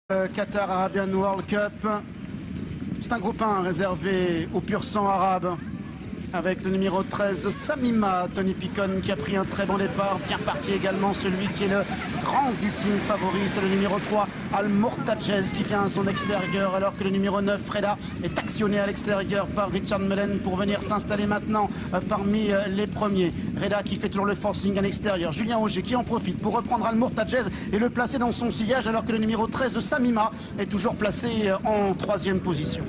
Qatar Arabian World Cup. C'est un groupe 1 réservé aux pur sang arabes avec le numéro 13 Samima Tony Picon qui a pris un très bon départ, bien parti également celui qui est le grandissime favori, c'est le numéro 3 Al-Mortadjez qui vient à son extérieur alors que le numéro 9 Reda est actionné à l'extérieur par Richard Mullen pour venir s'installer maintenant parmi les premiers. Reda qui fait toujours le forcing à l'extérieur, Julien Auger qui en profite pour reprendre Al-Mortadjez et le placer dans son sillage alors que le numéro 13 Samima est toujours placé en 3e position.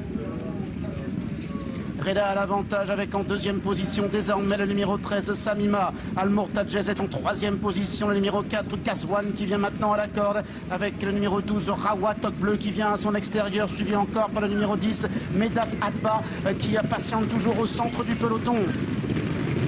Reda a l'avantage avec en 2e position désormais le numéro 13 Samima. Al-Mortadjez est en 3e position. Le numéro 4 Ghazouane qui vient maintenant à la corde avec le numéro 12 Rawa Tokbleu qui vient à son extérieur, suivi encore par le numéro 10 Medaf Atba qui patiente toujours au centre du peloton.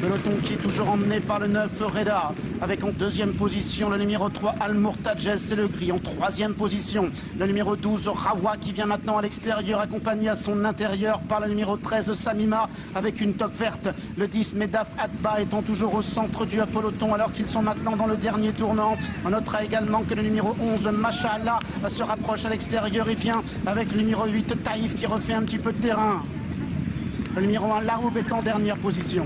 Peloton qui est toujours emmené par le 9 Reda avec en 2e position le numéro 3 Al-Mortadjez, c'est le gris. En 3e position le numéro 12 Rawa qui vient maintenant à l'extérieur accompagné à son intérieur par le numéro 13 Samima avec une toque verte. Le 10 Medaf Atba étant toujours au centre du peloton alors qu'ils sont maintenant dans le dernier tournant. On notera également que le numéro 11 Machallah se rapproche à l'extérieur et vient avec le numéro 8 Taïf qui refait un petit peu de terrain. Le numéro 1 Laroub est en dernière position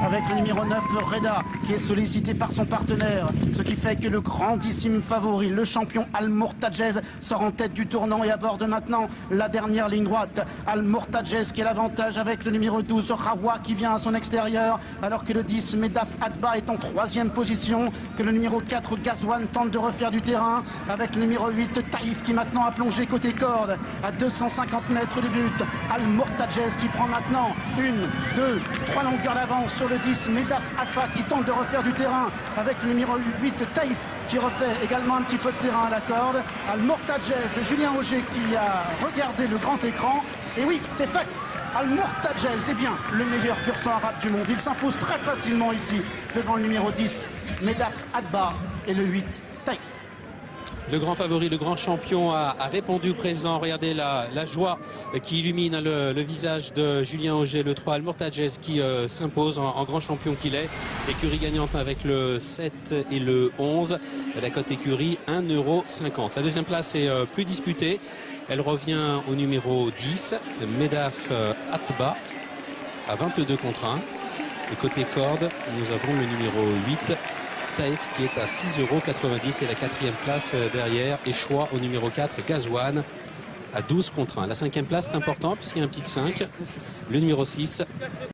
avec le numéro 9 Reda qui est sollicité par son partenaire, ce qui fait que le grandissime favori, le champion Al-Mortadjez, sort en tête du tournant et aborde maintenant la dernière ligne droite. Al-Mortadjez qui a l'avantage avec le numéro 12 Rawa qui vient à son extérieur alors que le 10 Medaf Atba est en 3e position, que le numéro 4 Ghazouane tente de refaire du terrain avec le numéro 8 Taïf qui maintenant a plongé côté corde à 250 mètres du but. Al-Mortadjez qui prend maintenant 1, 2, 3 longueurs d'avance sur le 10 Medaf Atba qui tente de refaire du terrain avec le numéro 8 Taïf qui refait également un petit peu de terrain à la corde. Al-Mortadjez, Julien Auger qui a regardé le grand écran et oui c'est fait. Al-Mortadjez est bien le meilleur pur sang arabe du monde. Il s'impose très facilement ici devant le numéro 10 Medaf Atba et le 8 Taïf. Le grand favori, le grand champion a répondu présent. Regardez la joie qui illumine le visage de Julien Auger, le 3 Al-Mortadjez qui s'impose en grand champion qu'il est. Écurie gagnante avec le 7 et le 11. La cote écurie 1,50 €. La deuxième place est plus disputée. Elle revient au numéro 10, Medaf Atba, à 22 contre 1. Et côté corde, nous avons le numéro 8, Taïf qui est à 6,90 € et la 4e place derrière et choix au numéro 4 Ghazouane à 12 contre 1. La 5e place est important puisqu'il y a un pic 5. Le numéro 6